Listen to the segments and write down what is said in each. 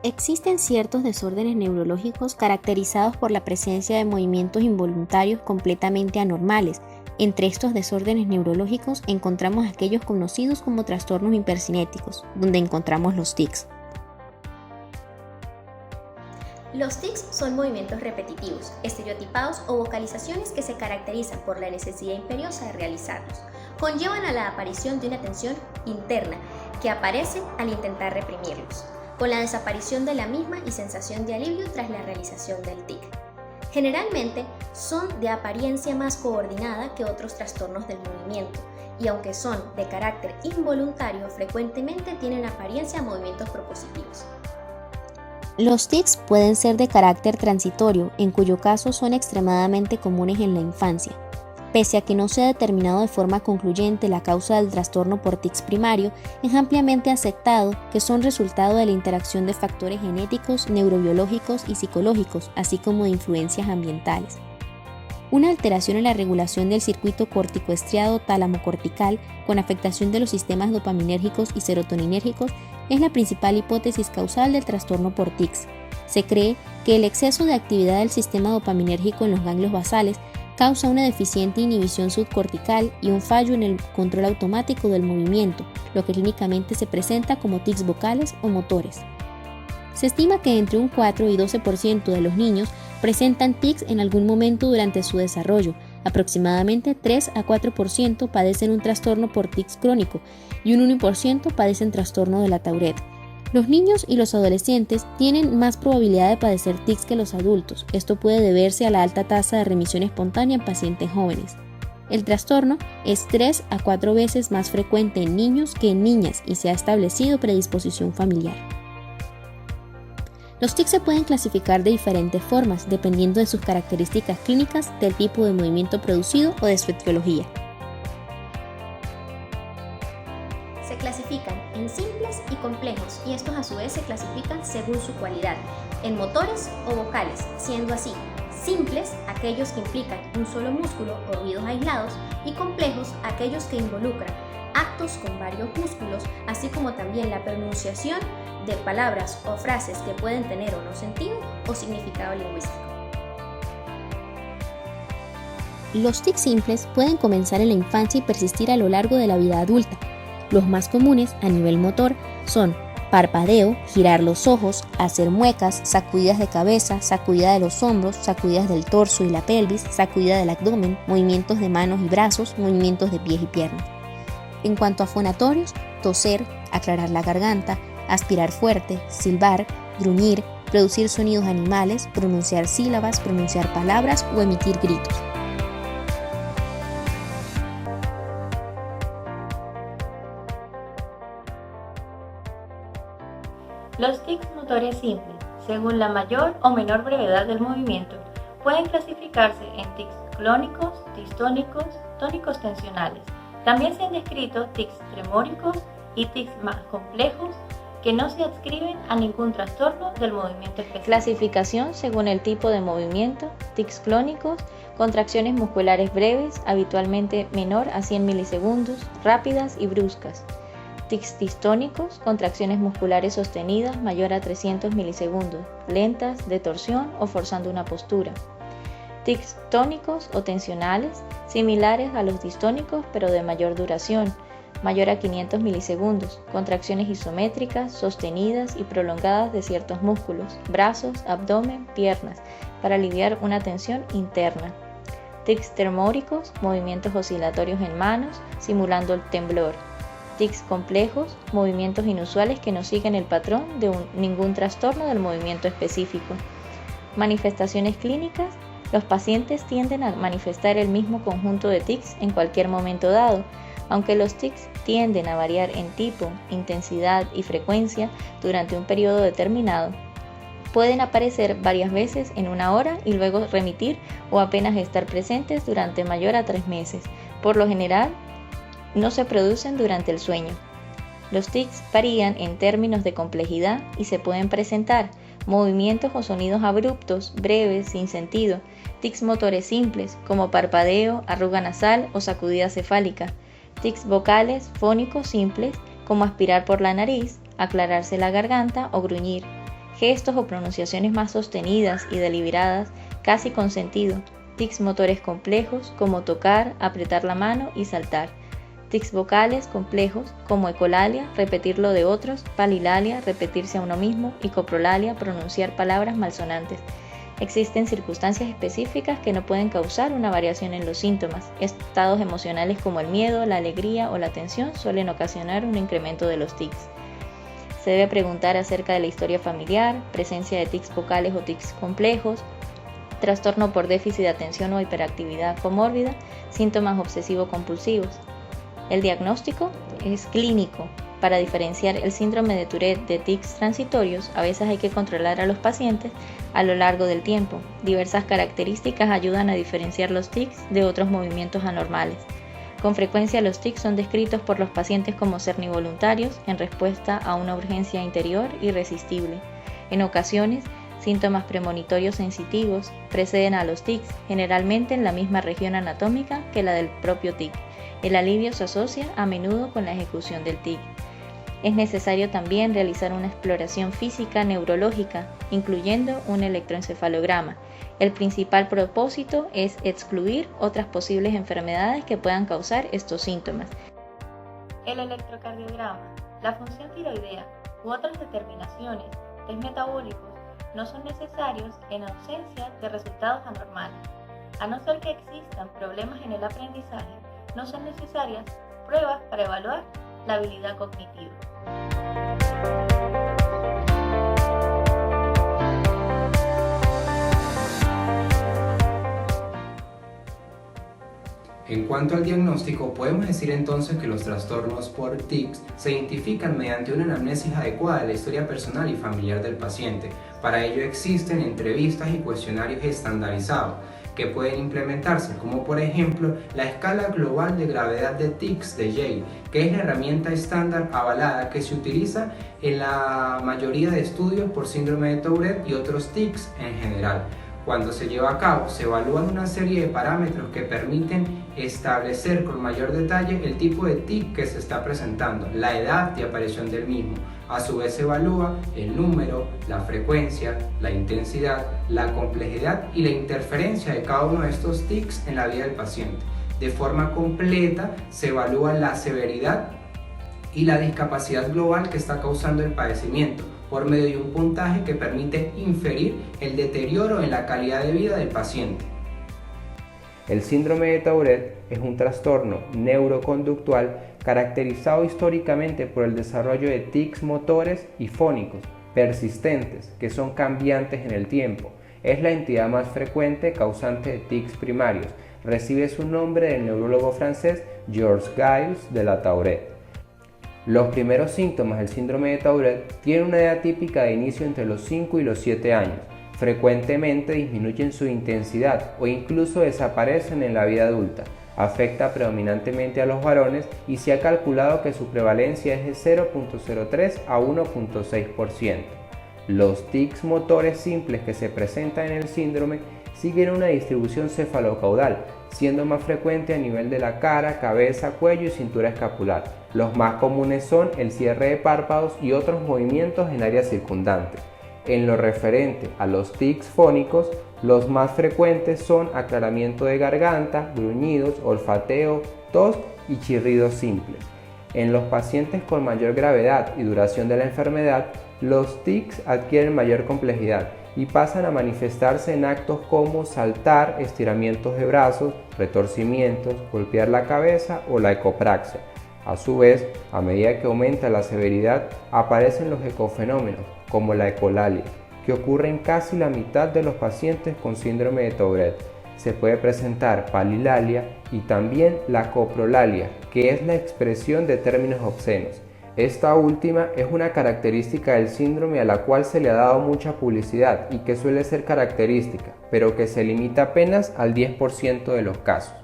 Existen ciertos desórdenes neurológicos caracterizados por la presencia de movimientos involuntarios completamente anormales. Entre estos desórdenes neurológicos encontramos aquellos conocidos como trastornos hipercinéticos, donde encontramos los tics. Los tics son movimientos repetitivos, estereotipados o vocalizaciones que se caracterizan por la necesidad imperiosa de realizarlos. Conllevan a la aparición de una tensión interna que aparece al intentar reprimirlos, con la desaparición de la misma y sensación de alivio tras la realización del tic. Generalmente son de apariencia más coordinada que otros trastornos del movimiento, y aunque son de carácter involuntario, frecuentemente tienen apariencia de movimientos propositivos. Los tics pueden ser de carácter transitorio, en cuyo caso son extremadamente comunes en la infancia. Pese a que no se ha determinado de forma concluyente la causa del trastorno por tics primario, es ampliamente aceptado que son resultado de la interacción de factores genéticos, neurobiológicos y psicológicos, así como de influencias ambientales. Una alteración en la regulación del circuito corticoestriado tálamo-cortical con afectación de los sistemas dopaminérgicos y serotoninérgicos es la principal hipótesis causal del trastorno por tics. Se cree que el exceso de actividad del sistema dopaminérgico en los ganglios basales causa una deficiente inhibición subcortical y un fallo en el control automático del movimiento, lo que clínicamente se presenta como tics vocales o motores. Se estima que entre un 4 y 12% de los niños presentan tics en algún momento durante su desarrollo. Aproximadamente 3 a 4% padecen un trastorno por tics crónico y un 1% padecen trastorno de la Tourette. Los niños y los adolescentes tienen más probabilidad de padecer tics que los adultos. Esto puede deberse a la alta tasa de remisión espontánea en pacientes jóvenes. El trastorno es 3 a 4 veces más frecuente en niños que en niñas y se ha establecido predisposición familiar. Los tics se pueden clasificar de diferentes formas, dependiendo de sus características clínicas, del tipo de movimiento producido o de su etiología. Se clasifican en simples y complejos, y estos a su vez se clasifican según su cualidad, en motores o vocales, siendo así simples aquellos que implican un solo músculo o ruidos aislados, y complejos aquellos que involucran actos con varios músculos, así como también la pronunciación de palabras o frases que pueden tener o no sentido o significado lingüístico. Los tics simples pueden comenzar en la infancia y persistir a lo largo de la vida adulta. Los más comunes a nivel motor son parpadeo, girar los ojos, hacer muecas, sacudidas de cabeza, sacudida de los hombros, sacudidas del torso y la pelvis, sacudida del abdomen, movimientos de manos y brazos, movimientos de pies y piernas. En cuanto a fonatorios, toser, aclarar la garganta, aspirar fuerte, silbar, gruñir, producir sonidos animales, pronunciar sílabas, pronunciar palabras o emitir gritos. Los tics motores simples, según la mayor o menor brevedad del movimiento, pueden clasificarse en tics clónicos, distónicos, tónicos tensionales. También se han descrito tics tremóricos y tics más complejos que no se adscriben a ningún trastorno del movimiento específico. Clasificación según el tipo de movimiento: tics clónicos, contracciones musculares breves, habitualmente menor a 100 milisegundos, rápidas y bruscas. Tics distónicos, contracciones musculares sostenidas mayor a 300 milisegundos, lentas, de torsión o forzando una postura. Tics tónicos o tensionales, similares a los distónicos pero de mayor duración, mayor a 500 milisegundos, contracciones isométricas, sostenidas y prolongadas de ciertos músculos, brazos, abdomen, piernas, para aliviar una tensión interna. Tics tremóricos, movimientos oscilatorios en manos, simulando el temblor. Tics complejos, movimientos inusuales que no siguen el patrón de ningún trastorno del movimiento específico. Manifestaciones clínicas: los pacientes tienden a manifestar el mismo conjunto de tics en cualquier momento dado, aunque los tics tienden a variar en tipo, intensidad y frecuencia durante un periodo determinado. Pueden aparecer varias veces en una hora y luego remitir o apenas estar presentes durante mayor a 3 meses. Por lo general, no se producen durante el sueño. Los tics varían en términos de complejidad y se pueden presentar movimientos o sonidos abruptos, breves, sin sentido, tics motores simples como parpadeo, arruga nasal o sacudida cefálica, tics vocales fónicos simples como aspirar por la nariz, aclararse la garganta o gruñir, gestos o pronunciaciones más sostenidas y deliberadas, casi con sentido, tics motores complejos como tocar, apretar la mano y saltar, tics vocales complejos como ecolalia, repetir lo de otros, palilalia, repetirse a uno mismo y coprolalia, pronunciar palabras malsonantes. Existen circunstancias específicas que no pueden causar una variación en los síntomas. Estados emocionales como el miedo, la alegría o la tensión suelen ocasionar un incremento de los tics. Se debe preguntar acerca de la historia familiar, presencia de tics vocales o tics complejos, trastorno por déficit de atención o hiperactividad comórbida, síntomas obsesivo-compulsivos. El diagnóstico es clínico. Para diferenciar el síndrome de Tourette de tics transitorios, a veces hay que controlar a los pacientes a lo largo del tiempo. Diversas características ayudan a diferenciar los tics de otros movimientos anormales. Con frecuencia los tics son descritos por los pacientes como sernivoluntarios en respuesta a una urgencia interior irresistible. En ocasiones, síntomas premonitorios sensitivos preceden a los tics, generalmente en la misma región anatómica que la del propio tic. El alivio se asocia a menudo con la ejecución del tic. Es necesario también realizar una exploración física neurológica, incluyendo un electroencefalograma. El principal propósito es excluir otras posibles enfermedades que puedan causar estos síntomas. El electrocardiograma, la función tiroidea u otras determinaciones, test metabólicos, no son necesarios en ausencia de resultados anormales. A no ser que existan problemas en el aprendizaje, no son necesarias pruebas para evaluar la habilidad cognitiva. En cuanto al diagnóstico, podemos decir entonces que los trastornos por tics se identifican mediante una anamnesis adecuada de la historia personal y familiar del paciente. Para ello existen entrevistas y cuestionarios estandarizados que pueden implementarse, como por ejemplo la escala global de gravedad de tics de Yale, que es la herramienta estándar avalada que se utiliza en la mayoría de estudios por síndrome de Tourette y otros tics en general. Cuando se lleva a cabo, se evalúan una serie de parámetros que permiten establecer con mayor detalle el tipo de tic que se está presentando, la edad de aparición del mismo. A su vez se evalúa el número, la frecuencia, la intensidad, la complejidad y la interferencia de cada uno de estos tics en la vida del paciente. De forma completa se evalúa la severidad y la discapacidad global que está causando el padecimiento, por medio de un puntaje que permite inferir el deterioro en la calidad de vida del paciente. El síndrome de Tourette es un trastorno neuroconductual caracterizado históricamente por el desarrollo de tics motores y fónicos persistentes que son cambiantes en el tiempo. Es la entidad más frecuente causante de tics primarios. Recibe su nombre del neurólogo francés Georges Gilles de la Tourette. Los primeros síntomas del síndrome de Tourette tienen una edad típica de inicio entre los 5 y los 7 años. Frecuentemente disminuyen su intensidad o incluso desaparecen en la vida adulta. Afecta predominantemente a los varones y se ha calculado que su prevalencia es de 0.03 a 1.6%. Los tics motores simples que se presentan en el síndrome siguen una distribución cefalocaudal, siendo más frecuente a nivel de la cara, cabeza, cuello y cintura escapular. Los más comunes son el cierre de párpados y otros movimientos en áreas circundantes. En lo referente a los tics fónicos, los más frecuentes son aclaramiento de garganta, gruñidos, olfateo, tos y chirridos simples. En los pacientes con mayor gravedad y duración de la enfermedad, los tics adquieren mayor complejidad y pasan a manifestarse en actos como saltar, estiramientos de brazos, retorcimientos, golpear la cabeza o la ecopraxia. A su vez, a medida que aumenta la severidad, aparecen los ecofenómenos, como la ecolalia, que ocurre en casi la mitad de los pacientes con síndrome de Tourette. Se puede presentar palilalia y también la coprolalia, que es la expresión de términos obscenos. Esta última es una característica del síndrome a la cual se le ha dado mucha publicidad y que suele ser característica, pero que se limita apenas al 10% de los casos.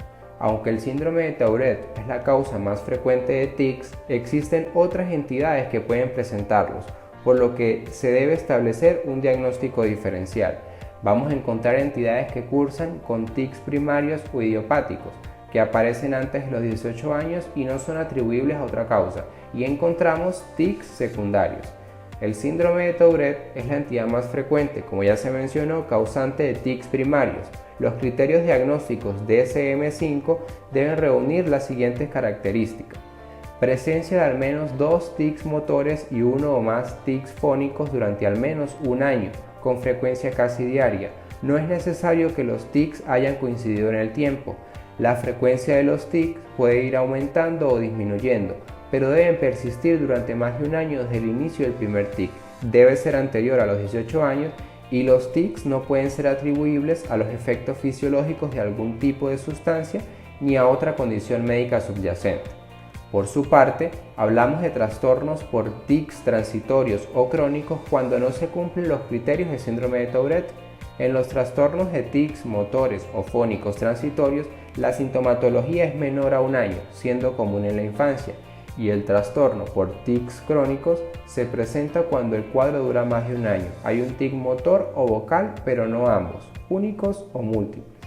Aunque el síndrome de Tourette es la causa más frecuente de tics, existen otras entidades que pueden presentarlos, por lo que se debe establecer un diagnóstico diferencial. Vamos a encontrar entidades que cursan con tics primarios o idiopáticos, que aparecen antes de los 18 años y no son atribuibles a otra causa, y encontramos tics secundarios. El síndrome de Tourette es la entidad más frecuente, como ya se mencionó, causante de tics primarios. Los criterios diagnósticos DSM-5 deben reunir las siguientes características: presencia de al menos 2 tics motores y 1 o más tics fónicos durante al menos un año, con frecuencia casi diaria. No es necesario que los tics hayan coincidido en el tiempo. La frecuencia de los tics puede ir aumentando o disminuyendo, pero deben persistir durante más de un año desde el inicio del primer tic. Debe ser anterior a los 18 años y los tics no pueden ser atribuibles a los efectos fisiológicos de algún tipo de sustancia ni a otra condición médica subyacente. Por su parte, hablamos de trastornos por tics transitorios o crónicos cuando no se cumplen los criterios de síndrome de Tourette. En los trastornos de tics motores o fónicos transitorios, la sintomatología es menor a un año, siendo común en la infancia, y el trastorno por tics crónicos se presenta cuando el cuadro dura más de un año. Hay un tic motor o vocal, pero no ambos, únicos o múltiples.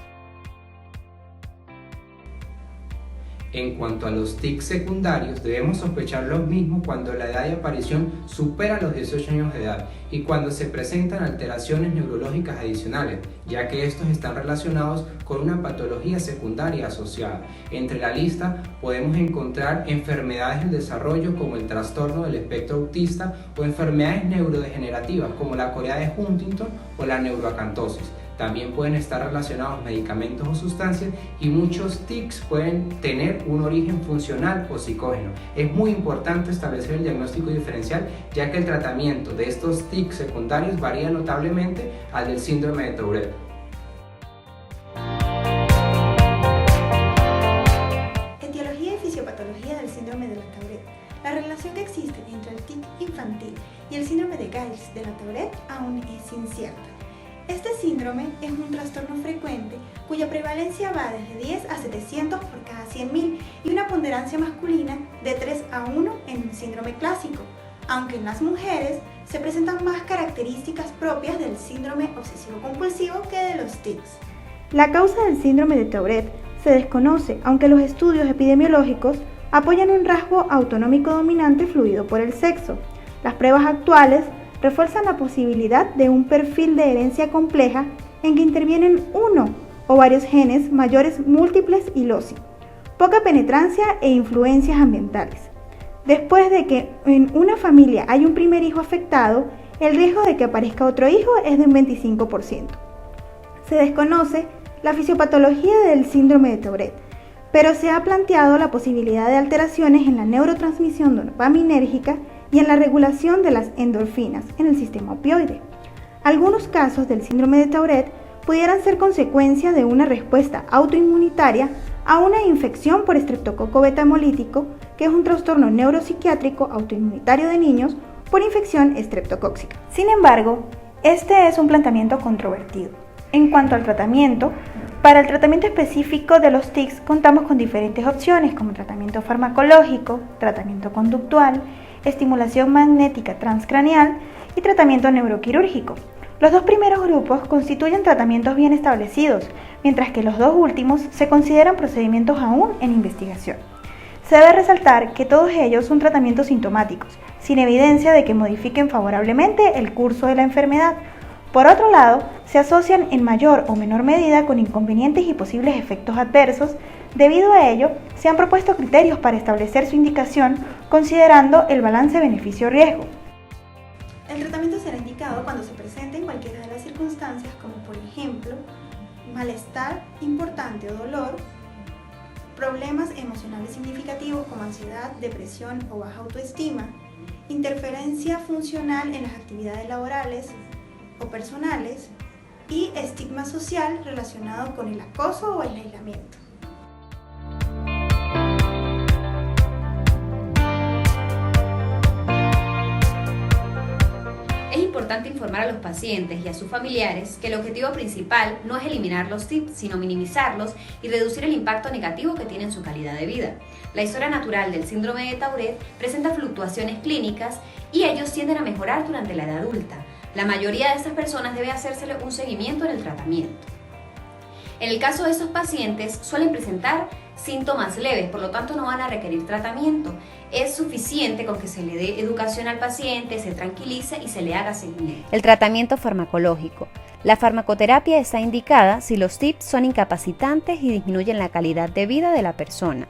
En cuanto a los tics secundarios, debemos sospechar lo mismo cuando la edad de aparición supera los 18 años de edad y cuando se presentan alteraciones neurológicas adicionales, ya que estos están relacionados con una patología secundaria asociada. Entre la lista podemos encontrar enfermedades del desarrollo como el trastorno del espectro autista o enfermedades neurodegenerativas como la corea de Huntington o la neuroacantosis. También pueden estar relacionados medicamentos o sustancias y muchos tics pueden tener un origen funcional o psicógeno. Es muy importante establecer el diagnóstico diferencial, ya que el tratamiento de estos tics secundarios varía notablemente al del síndrome de Tourette. Etiología y fisiopatología del síndrome de la Tourette. La relación que existe entre el tic infantil y el síndrome de Gales de la Tourette aún es incierta. Este síndrome es un trastorno frecuente cuya prevalencia va desde 10 a 700 por cada 100.000 y una ponderancia masculina de 3 a 1 en un síndrome clásico, aunque en las mujeres se presentan más características propias del síndrome obsesivo-compulsivo que de los tics. La causa del síndrome de Tourette se desconoce, aunque los estudios epidemiológicos apoyan un rasgo autonómico dominante fluido por el sexo. Las pruebas actuales refuerzan la posibilidad de un perfil de herencia compleja en que intervienen uno o varios genes mayores múltiples y loci, poca penetrancia e influencias ambientales. Después de que en una familia hay un primer hijo afectado, el riesgo de que aparezca otro hijo es de un 25%. Se desconoce la fisiopatología del síndrome de Tourette, pero se ha planteado la posibilidad de alteraciones en la neurotransmisión dopaminérgica y en la regulación de las endorfinas en el sistema opioide. Algunos casos del síndrome de Tourette pudieran ser consecuencia de una respuesta autoinmunitaria a una infección por estreptococo beta-hemolítico, que es un trastorno neuropsiquiátrico autoinmunitario de niños por infección estreptocóxica. Sin embargo, este es un planteamiento controvertido. En cuanto al tratamiento, para el tratamiento específico de los tics contamos con diferentes opciones como tratamiento farmacológico, tratamiento conductual, estimulación magnética transcraneal y tratamiento neuroquirúrgico. Los dos primeros grupos constituyen tratamientos bien establecidos, mientras que los dos últimos se consideran procedimientos aún en investigación. Se debe resaltar que todos ellos son tratamientos sintomáticos, sin evidencia de que modifiquen favorablemente el curso de la enfermedad. Por otro lado, se asocian en mayor o menor medida con inconvenientes y posibles efectos adversos. Debido a ello, se han propuesto criterios para establecer su indicación considerando el balance beneficio-riesgo. El tratamiento será indicado cuando se presente en cualquiera de las circunstancias, como por ejemplo, malestar importante o dolor, problemas emocionales significativos como ansiedad, depresión o baja autoestima, interferencia funcional en las actividades laborales o personales y estigma social relacionado con el acoso o el aislamiento. Es importante informar a los pacientes y a sus familiares que el objetivo principal no es eliminar los tics, sino minimizarlos y reducir el impacto negativo que tiene en su calidad de vida. La historia natural del síndrome de Tourette presenta fluctuaciones clínicas y ellos tienden a mejorar durante la edad adulta. La mayoría de estas personas debe hacérsele un seguimiento en el tratamiento. En el caso de estos pacientes suelen presentar síntomas leves, por lo tanto no van a requerir tratamiento. Es suficiente con que se le dé educación al paciente, se tranquilice y se le haga seguimiento. El tratamiento farmacológico. La farmacoterapia está indicada si los tics son incapacitantes y disminuyen la calidad de vida de la persona.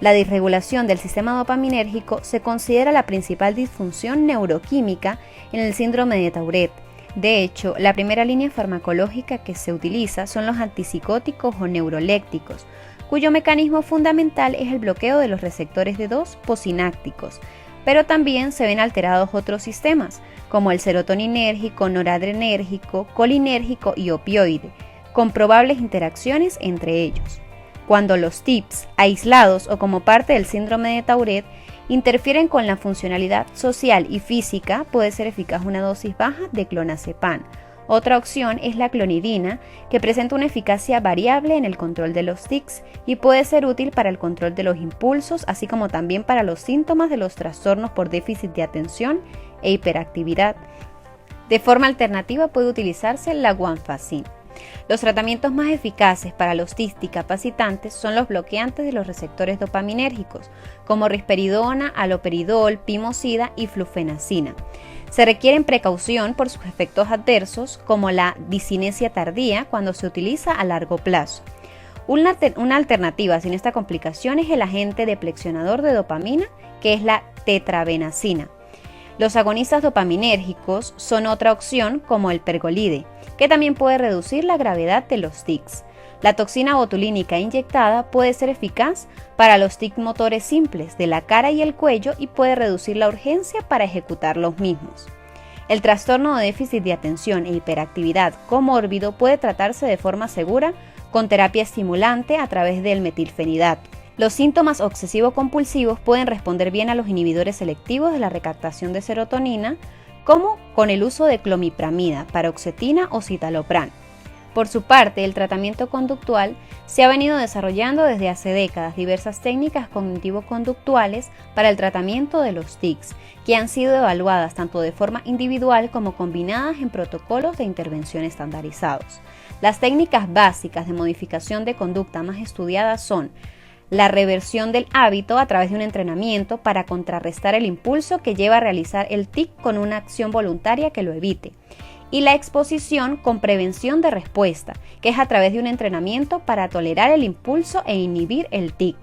La disregulación del sistema dopaminérgico se considera la principal disfunción neuroquímica en el síndrome de Tourette. De hecho, la primera línea farmacológica que se utiliza son los antipsicóticos o neurolécticos, cuyo mecanismo fundamental es el bloqueo de los receptores de 2 posinápticos, pero también se ven alterados otros sistemas, como el serotoninérgico, noradrenérgico, colinérgico y opioide, con probables interacciones entre ellos. Cuando los tics, aislados o como parte del síndrome de Tourette, interfieren con la funcionalidad social y física, puede ser eficaz una dosis baja de clonazepam. Otra opción es la clonidina, que presenta una eficacia variable en el control de los tics y puede ser útil para el control de los impulsos, así como también para los síntomas de los trastornos por déficit de atención e hiperactividad. De forma alternativa puede utilizarse la guanfacin. Los tratamientos más eficaces para los tics discapacitantes son los bloqueantes de los receptores dopaminérgicos, como risperidona, haloperidol, pimosida y flufenacina. Se requieren precaución por sus efectos adversos, como la disinesia tardía cuando se utiliza a largo plazo. Una alternativa sin esta complicación es el agente deplexionador de dopamina, que es la tetrabenazina. Los agonistas dopaminérgicos son otra opción, como el pergolide, que también puede reducir la gravedad de los tics. La toxina botulínica inyectada puede ser eficaz para los tics motores simples de la cara y el cuello y puede reducir la urgencia para ejecutar los mismos. El trastorno de déficit de atención e hiperactividad comórbido puede tratarse de forma segura con terapia estimulante a través del metilfenidato. Los síntomas obsesivo-compulsivos pueden responder bien a los inhibidores selectivos de la recaptación de serotonina, como con el uso de clomipramida, paroxetina o citalopram. Por su parte, el tratamiento conductual se ha venido desarrollando desde hace décadas diversas técnicas cognitivo-conductuales para el tratamiento de los tics, que han sido evaluadas tanto de forma individual como combinadas en protocolos de intervención estandarizados. Las técnicas básicas de modificación de conducta más estudiadas son la reversión del hábito a través de un entrenamiento para contrarrestar el impulso que lleva a realizar el tic con una acción voluntaria que lo evite, y la exposición con prevención de respuesta, que es a través de un entrenamiento para tolerar el impulso e inhibir el tic.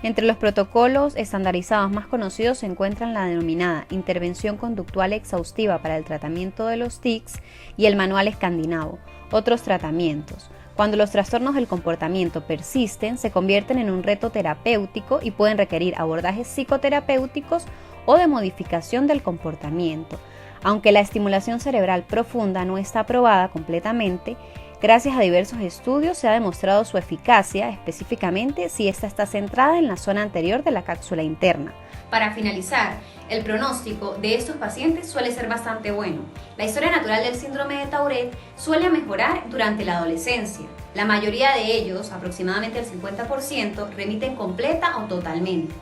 Entre los protocolos estandarizados más conocidos se encuentran la denominada Intervención Conductual Exhaustiva para el tratamiento de los tics y el Manual Escandinavo. Otros tratamientos. Cuando los trastornos del comportamiento persisten, se convierten en un reto terapéutico y pueden requerir abordajes psicoterapéuticos o de modificación del comportamiento. Aunque la estimulación cerebral profunda no está aprobada completamente, gracias a diversos estudios se ha demostrado su eficacia, específicamente si ésta está centrada en la zona anterior de la cápsula interna. Para finalizar, el pronóstico de estos pacientes suele ser bastante bueno. La historia natural del síndrome de Tourette suele mejorar durante la adolescencia. La mayoría de ellos, aproximadamente el 50%, remiten completa o totalmente.